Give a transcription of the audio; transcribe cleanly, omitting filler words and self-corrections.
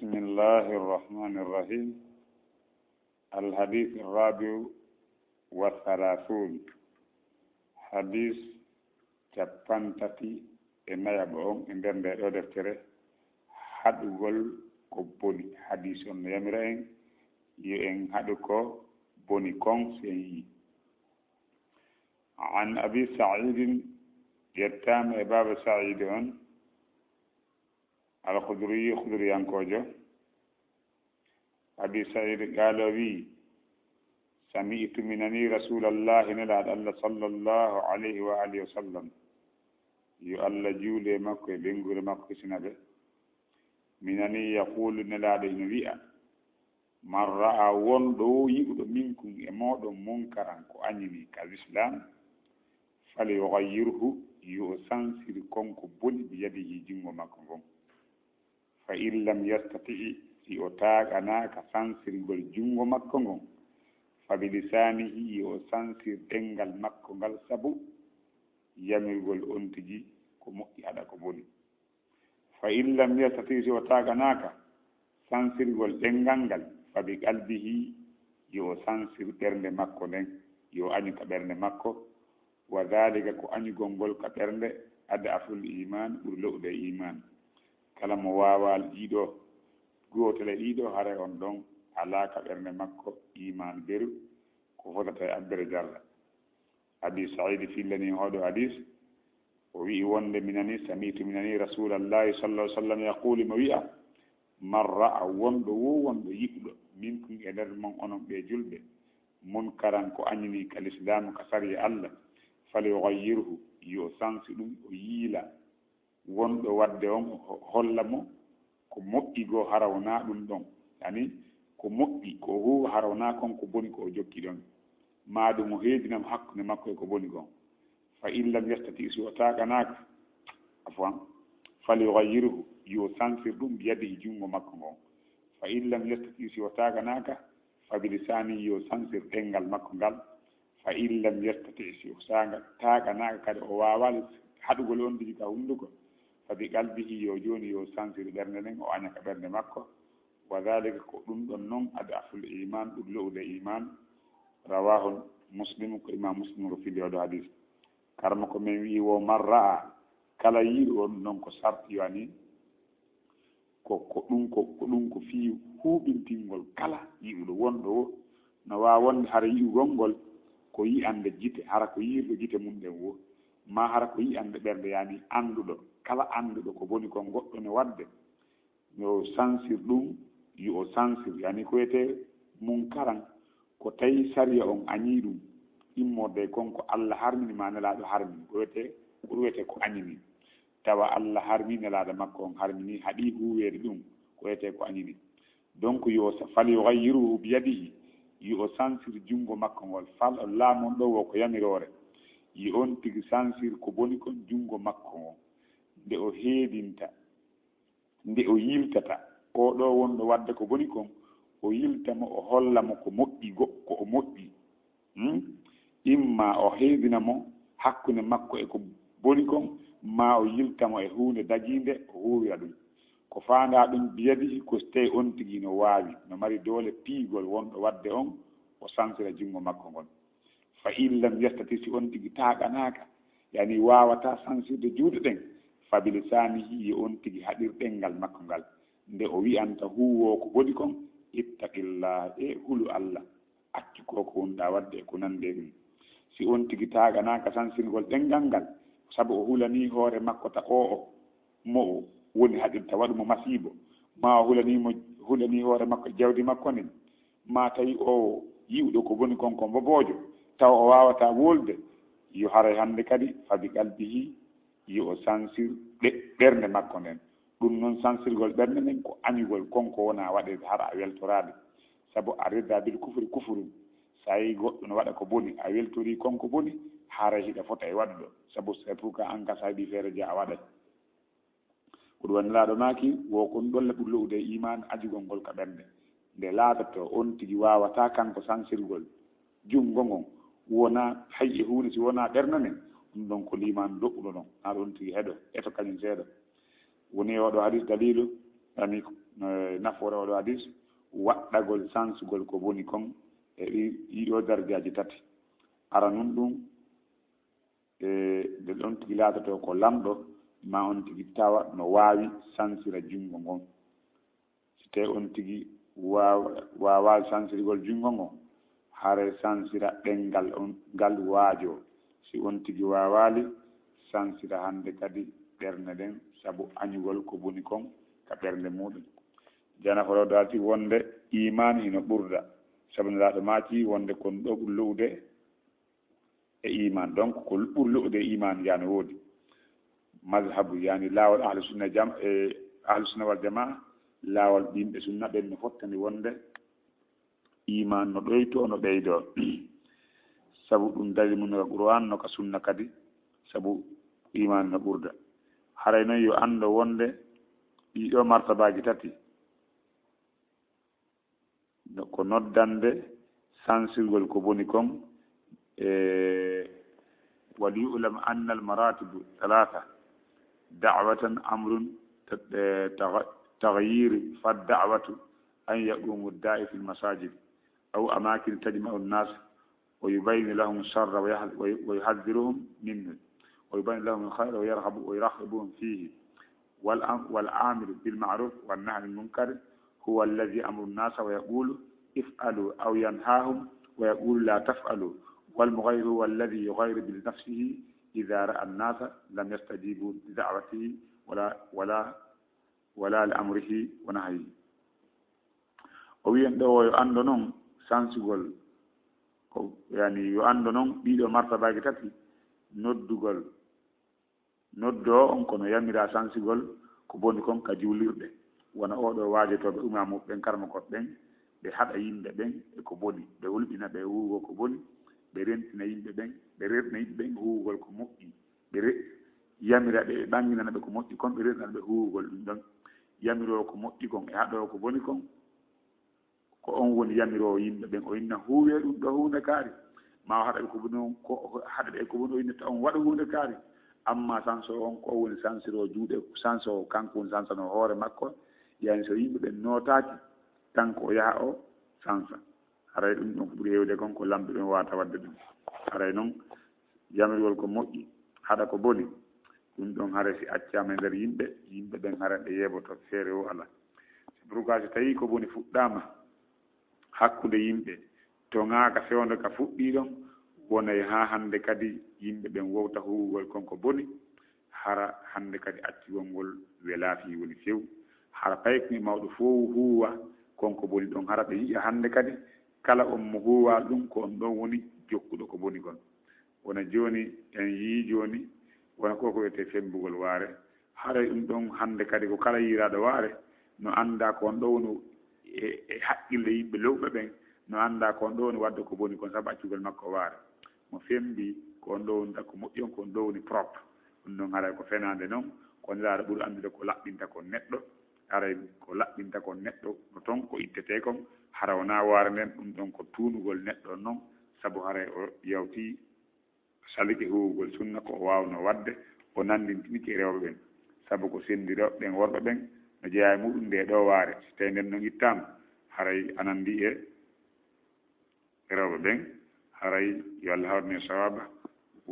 بسم الله الرحمن الرحيم. الحديث الرابع والثلاثون. حديث capantati e nayaɓo on e nder nde ɗo deftere haɗugol ko boni. Hadis on no yamira en yo en haɗu ko boni kon so en yi. An abi saidin yettama e baba saidi on alkhudriyi khudriyankojo. abi said gaalo wi sami'tu minani rasulallahi nelaɗo allah sallllahu alayhi wa alihi wa sallam, yo allah juule makko e ɓengure makko sinaɓe, minani yaqulu nelaɗo ino wi'a, man ra'a wonɗo yi'uɗo minkum e moɗon munkaran ko añini kal islam fale yughayyirhu, yo sansiri konko boni ɓe yadihi jungo makko ngon. fa in lam yastati'i, si o taaganaka sansirgol jungo makko ngon, fa bi lisanihi, yo sansir ɗengal makko ngal, sabu yamirgol on tigi ko moƴƴi haɗa ko boni. fa in lam yastati, si o taaganaka sansirgol ɗengal ngal, fa bi qalbihi, yo sansir ɓernde makko nden, yo añu ka ɓernde makko. wa dhalika, ko añugol ngol ka ɓernde, ada aful iman, ɓuri lowɗe iman. kala mo wawal ɗiɗo gotele ɗiɗo hare on ɗon ala ka ɓernde makko iman beru ko fotata e abbere jarra. abi saidi fillani hoɗo hadis o wi'i wonde minani sami'tu minani rasulallahi sallallahu alaihi wasallam yaqulu, mo wi'a, man ra'a wonɗo wonɗo yiɗɗo minkum e nder mon onon ɓe julɓe, munkaran ko añini kal islamu ka sariya allah, fale yughayyirhu, yo sansi ɗum, o yiila wonɗo wadde on, holla mo ko moƴƴi goo harawna ɗum ɗon, yani ko moƴƴi ko huwa harawna kon ko boni ko o jokki ɗon, maɗum o heedinamo hakkude makko e ko boni gon. fa in lam yastati, si o taaganaka afwan, fal yughayyirhu, yo sansir ɗum biyadihi jungo makko ngon. fa in lam yastati, si o taaganaka fa bi lisani, yo sansir ɗengal makko ngal. fa in lam yastati, si o taaganaka kadi o wawal haɗugol on tigi ka hunduko, fa bi qalbihi, yo joni yo sansir ɓernde nden, o añaka ɓernde makko. wa dhalika, ko ɗum ɗon noon ada aful iman, ɓuri lowde iman. rawahu muslim, ko imam muslim ko fili oɗo hadis. karma ko min wi wo man ra'a, kala yiiɗo on noon ko sarti yani ko ɗum ko fi huɓintingol kala yi'uɗo wonɗo o, no wawa wonde hara yi'ugol ngol ko yi'ande gite, hara ko yiirɗo gite mum ɗen wo, ma hara ko yi'ande ɓernde, yani anduɗo, kala anduɗo ko boni kon goɗɗo no wadde, yo sansir ɗum, yo sansir, yani ko wiyete munkaran, ko tawi sariya on añi ɗum, immorde konko allah harmini ma nelaɗo harmini, ko wiyete ko añini, tawa allah harmi nelaɗo makko on harmini, haɗi huwede ɗum, ko wiyete ko añini. donc yo fal yughayyirhu biyadihi, yo sansir jungo makko ngol. fal laamon ɗo wo ko yamirore, yi on tigi sansir ko boni kon jungo makko ngon, nde o heedinta, nde o yiltata oɗo wonɗo wadde ko boni kon, o yiltamo, o hollamo ko moƴƴi ko o moƴƴi, imma o heedinamo hakkude makko e ko boni kon, ma o yiltamo e hunde daƴinde o huwira ɗum, ko fanda ɗum biyadi, ko tawi on tigi no wawi, no mari doole piigol wonɗo wadde on, o sansira jungo makko ngon. fa in lam yastati, si on tigi taaganaka, yani wawata sansirde juuɗe ɗen, fa bi lisanihi, yo on tigi haɗir ɗengal makko ngal, nde o wi'anta huwo ko boni kon, ittaqillah, e hulu allah, accu ko wonɗa wadde e ko nande ɗum. si on tigi taaganaka sansirgol ɗengal ngal, saabu o hulani hoore makko ta o mo o woni haɗirta waɗumo masibo, ma o hulani hoore makko jawdi makko nin, ma tawi o yiwɗo ko boni kon ko bobojo, taw o wawata wolde, yo haray hande kadi fa bi qalbihi, yo o sansir ɓernde makko nden. ɗum noon sansirgol ɓernde nden ko añugol konko wona waɗede hara a weltorade, saabu a redda bil kufri kufrum, sa yi goɗɗo no waɗa ko boni, a weltori konko boni, haara hiɗa fota e waɗuɗo, saabu c'est pour que an ka sa yiɗi feere dia a waɗat. ko ɗum wani laaɗo maki wo kon ɗolle ɓuri lowde iman, ajugol ngol ka ɓernde, nde laatato on tigi wawata kanko sansirgol jungo ngon, wona hay e hunde, si wona ɓernde nden, ɗum ɗon ko liman doɓɓuɗo ɗon, ha ɗon tigi heɗo eto kañum seeɗa. woni oɗo hadis dalilu ami nafoore oɗo hadis waɗɗagol sansugol ko boni kon e ɗiɗo dardiaji tati ara nun ɗum nde ɗon tigi laatoto ko lamɗo ma on tigi tawa no waawi sansira junngo ngon si tawi on tigi waawa sansirgol junngo ngon hare sansira ɗenngal on ngal waajo si on tigi waawaali sansira hannde kadi ɓernde ɗen sabu añugol ko boni kon ka ɓernde muɗum jana ko ɗoɗati wonde iman ino ɓurda sabu nelaɗo maati wonde kon ɗo ɓurluɓde e iman donc ko ɓurluɓde e iman yani woodi mazhabu yani laawol ahlu sunna ahlu sunna wal jamaa laawol yimɓe sunna ɓen no fottani wonde iman no ɗoyto no ɓeydoo sabu ɗum dalil mum no ka Qur'an no ka sunna kadi sabu iman no ɓurda haray noon yo annda wonde ɗiɗo martabaji tati ko noddande sansirgol ko boni kon وليعلم أن المراتب ثلاثة دعوة أمر تغيير فالدعوة أن يقوم الداعي في المساجد أو أماكن تجمع الناس ويبين لهم الشر ويحذرهم منه ويبين لهم الخير ويرغبهم فيه والآمر بالمعروف والنهي عن المنكر هو الذي أمر الناس ويقول افعلوا أو ينهاهم ويقول لا تفعلوا والمغير هو الذي يغير بنفسه إذا رأى الناس لم يستجيبوا لدعوته ولا لأمره ونهيه وين دو يؤندو نون سانسغول يعني يؤندو نون بيدو مرتبة تاتي noddugol noddo on kono yamira sansugol ko bonni kon ka juulirde wona oɗo waajotoɓe umamu ɓen karmakoɓe ɓen ɓe haɗa yimɓe ɓen e ko boni ɓe hulɓina ɓe huugo ko boni ɓe rentina yimɓe ɓen ɓe rerna yimɓe ɓen huugol ko moƴƴi ɓe yamira ɓe ɓanginana ɓe ko moƴƴi kon ɓe rerna ɓe huugol ɗum ɗon yamiro ko moƴƴi kon e haɗo ko boni kon ko on woni yamiro yimɓe ɓen o inna huuwe ɗum ɗo hunde kaari ma haɗa ɓe ko boni ko haɗa ɓe ko boni o innata on waɗa hunde kaari amma sanso on ko woni sansiro juuɗe sanso kanko woni sansano hoore makko yani so yimɓe ɓen nootaki kanko o yaha o sansa haray ɗum ɗon ko ɓuri hewde kon ko lamɓe ɓen wawata wadde ɗum haray noon yamirgol ko moƴƴi haɗa ko boni ɗum ɗon haara si accama e nder yimɓe ɓen hara ɓe yeɓoto feere o ala pourquoi so tawi ko boni fuɗɗama hakkude yimɓe to ŋaaka fewde ka fuɗɗi ɗon wonay ha hande kadi yimɓe ɓen wowta huugol konko boni hara hande kadi accugol ngol welaafi woni few hara payko mawɗo fof huuwa konko boni ɗon hara ɓe yiya hande kadi kala on mo huuwa ɗum ko on ɗon woni jokkuɗo ko boni kon wona joni en yii joni wona koko wiyete fembugol waare haray ɗum ɗon hande kadi ko kala yiraɗo waare no anda ko on ɗo woni e haqqille yimɓe lewɓe ɓen no anda ko on ɗo woni wadde ko boni kon sabu accugol makko waare mo fembi ko on ɗo woni ko moƴƴi on ko on ɗo woni propre ɗum ɗon haray ko fenade noon ko nelaɗo ɓuuri andude ko laɓɓinta kon neɗɗo haray ko laɓɓinta kon neɗɗo no toon ko ittete kon hara wona waare nden ɗum ɗon ko tuunugol neɗɗo noon sabu haray o yawti saliki huwugol sunna ko o wawno wadde o nandintiniki rewɓe ɓen sabu ko sendi rewɓe ɓen worɓe ɓen no jeeya e muɗum nde ɗo waare so tawi nden noon ittama haray anandi e rewɓe ɓen haray yo Allah hawrine sawaba